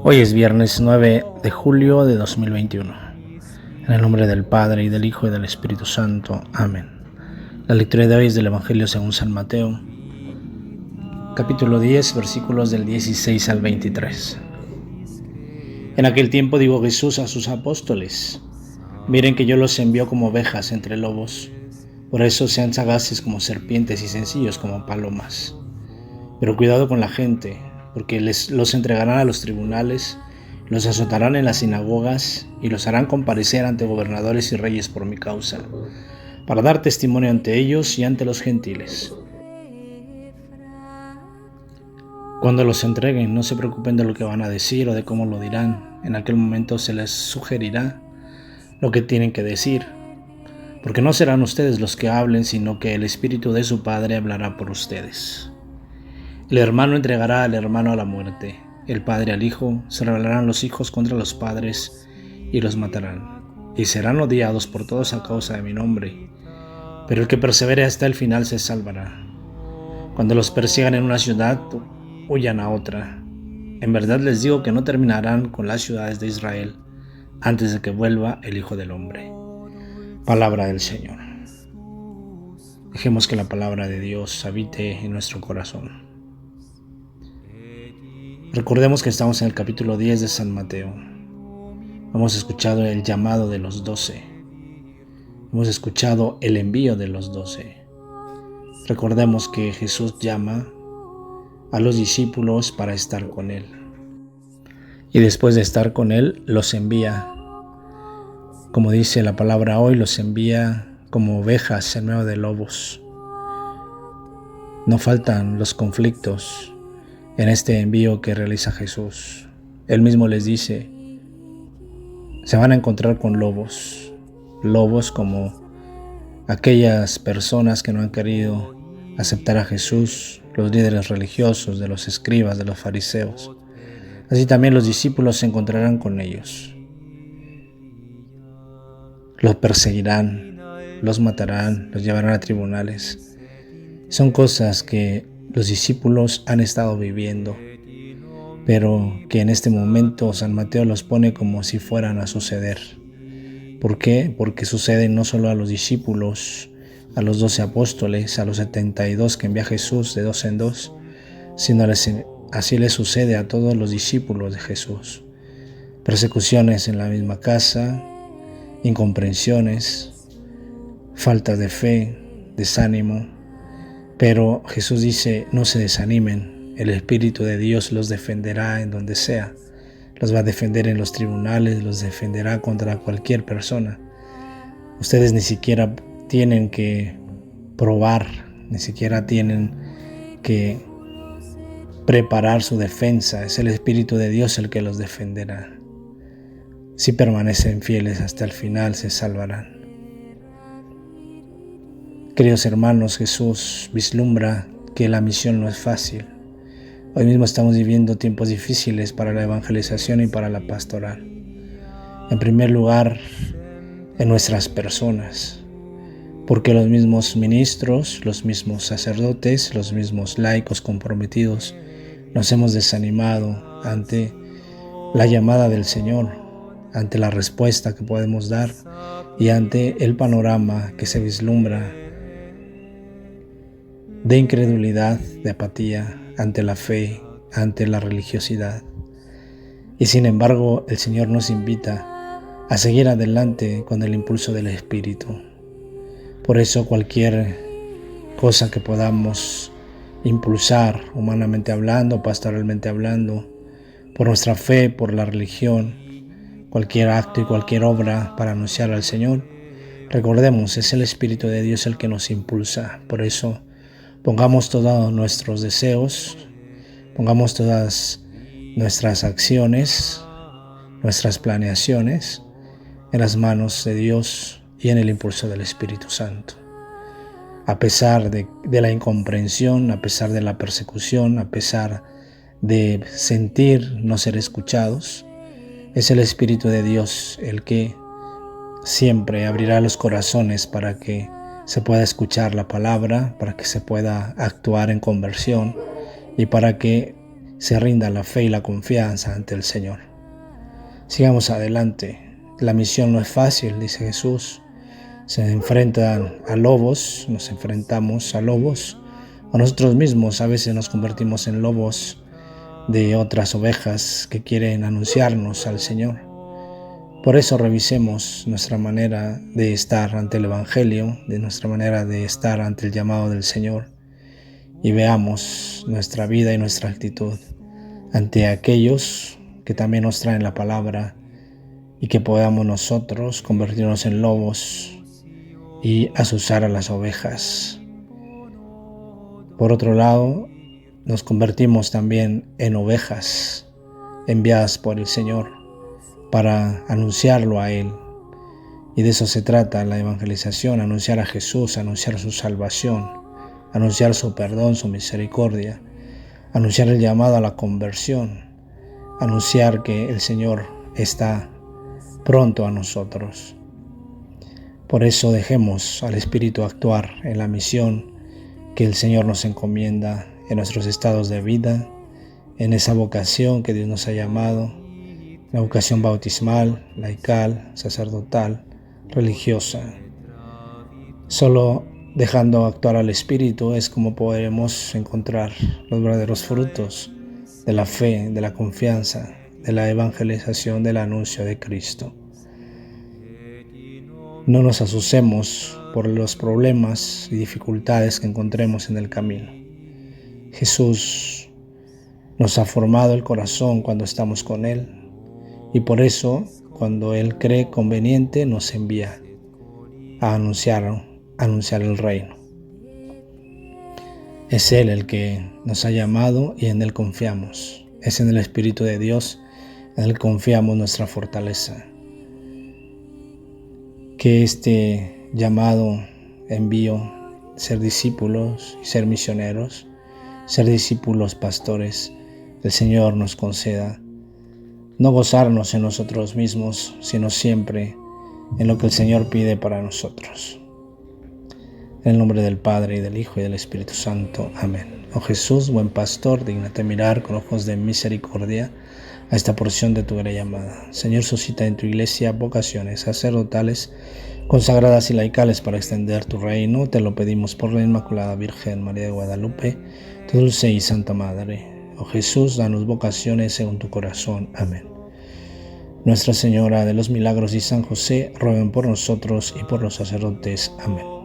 Hoy es viernes 9 de julio de 2021. En el nombre del Padre, y del Hijo, y del Espíritu Santo. Amén. La lectura de hoy es del Evangelio según San Mateo, capítulo 10, versículos del 16 al 23. En aquel tiempo dijo Jesús a sus apóstoles: Miren que yo los envío como ovejas entre lobos. Por eso sean sagaces como serpientes y sencillos como palomas. Pero cuidado con la gente, porque los entregarán a los tribunales, los azotarán en las sinagogas y los harán comparecer ante gobernadores y reyes por mi causa, para dar testimonio ante ellos y ante los gentiles. Cuando los entreguen, no se preocupen de lo que van a decir o de cómo lo dirán. En aquel momento se les sugerirá lo que tienen que decir, porque no serán ustedes los que hablen, sino que el Espíritu de su Padre hablará por ustedes. El hermano entregará al hermano a la muerte, el padre al hijo, se rebelarán los hijos contra los padres y los matarán, y serán odiados por todos a causa de mi nombre, pero el que persevere hasta el final se salvará. Cuando los persigan en una ciudad, huyan a otra. En verdad les digo que no terminarán con las ciudades de Israel antes de que vuelva el Hijo del Hombre. Palabra del Señor. Dejemos que la palabra de Dios habite en nuestro corazón. Recordemos que estamos en el capítulo 10 de San Mateo. Hemos escuchado el llamado de los 12. Hemos escuchado el envío de los 12. Recordemos que Jesús llama a los discípulos para estar con Él. Y después de estar con Él, los envía. Como dice la palabra hoy, los envía como ovejas en medio de lobos. No faltan los conflictos en este envío que realiza Jesús. Él mismo les dice: se van a encontrar con lobos como aquellas personas que no han querido aceptar a Jesús, los líderes religiosos, de los escribas, de los fariseos. Así también los discípulos se encontrarán con ellos. Los perseguirán, los matarán, los llevarán a tribunales. Son cosas que los discípulos han estado viviendo, pero que en este momento San Mateo los pone como si fueran a suceder. ¿Por qué? Porque suceden no solo a los discípulos, a los 12 apóstoles, a los 72 que envía Jesús de dos en dos, sino así le sucede a todos los discípulos de Jesús. Persecuciones en la misma casa, incomprensiones, falta de fe, desánimo. Pero Jesús dice: no se desanimen, el Espíritu de Dios los defenderá en donde sea. Los va a defender en los tribunales, los defenderá contra cualquier persona. Ustedes ni siquiera tienen que probar, ni siquiera tienen que preparar su defensa. Es el Espíritu de Dios el que los defenderá. Si permanecen fieles hasta el final, se salvarán. Queridos hermanos, Jesús vislumbra que la misión no es fácil. Hoy mismo estamos viviendo tiempos difíciles para la evangelización y para la pastoral. En primer lugar, en nuestras personas, porque los mismos ministros, los mismos sacerdotes, los mismos laicos comprometidos nos hemos desanimado ante la llamada del Señor, ante la respuesta que podemos dar y ante el panorama que se vislumbra de incredulidad, de apatía ante la fe, ante la religiosidad. Y sin embargo, el Señor nos invita a seguir adelante con el impulso del Espíritu. Por eso cualquier cosa que podamos impulsar, humanamente hablando, pastoralmente hablando, por nuestra fe, por la religión, cualquier acto y cualquier obra para anunciar al Señor, recordemos, es el Espíritu de Dios el que nos impulsa. Por eso pongamos todos nuestros deseos, pongamos todas nuestras acciones, nuestras planeaciones en las manos de Dios y en el impulso del Espíritu Santo. A pesar de la incomprensión, a pesar de la persecución, a pesar de sentir no ser escuchados, es el Espíritu de Dios el que siempre abrirá los corazones para que se pueda escuchar la palabra, para que se pueda actuar en conversión y para que se rinda la fe y la confianza ante el Señor. Sigamos adelante. La misión no es fácil, dice Jesús. Se enfrentan a lobos, nos enfrentamos a lobos, o nosotros mismos a veces nos convertimos en lobos de otras ovejas que quieren anunciarnos al Señor. Por eso revisemos nuestra manera de estar ante el Evangelio, de nuestra manera de estar ante el llamado del Señor, y veamos nuestra vida y nuestra actitud ante aquellos que también nos traen la palabra, y que podamos nosotros convertirnos en lobos y azuzar a las ovejas. Por otro lado, nos convertimos también en ovejas enviadas por el Señor para anunciarlo a Él. Y de eso se trata la evangelización, anunciar a Jesús, anunciar su salvación, anunciar su perdón, su misericordia, anunciar el llamado a la conversión, anunciar que el Señor está pronto a nosotros. Por eso dejemos al Espíritu actuar en la misión que el Señor nos encomienda en nuestros estados de vida, en esa vocación que Dios nos ha llamado, la vocación bautismal, laical, sacerdotal, religiosa. Solo dejando actuar al Espíritu es como podremos encontrar los verdaderos frutos de la fe, de la confianza, de la evangelización, del anuncio de Cristo. No nos asusemos por los problemas y dificultades que encontremos en el camino. Jesús nos ha formado el corazón cuando estamos con Él, y por eso, cuando Él cree conveniente, nos envía a anunciar el reino. Es Él el que nos ha llamado y en Él confiamos. Es en el Espíritu de Dios en Él confiamos nuestra fortaleza. Que este llamado, envío, ser discípulos y ser misioneros, ser discípulos pastores, el Señor nos conceda no gozarnos en nosotros mismos, sino siempre en lo que el Señor pide para nosotros. En el nombre del Padre, y del Hijo, y del Espíritu Santo. Amén. Oh Jesús, buen pastor, dígnate mirar con ojos de misericordia a esta porción de tu gran llamada. Señor, suscita en tu iglesia vocaciones sacerdotales, consagradas y laicales para extender tu reino. Te lo pedimos por la Inmaculada Virgen María de Guadalupe, tu dulce y santa Madre. Oh Jesús, danos vocaciones según tu corazón. Amén. Nuestra Señora de los Milagros y San José, rueguen por nosotros y por los sacerdotes. Amén.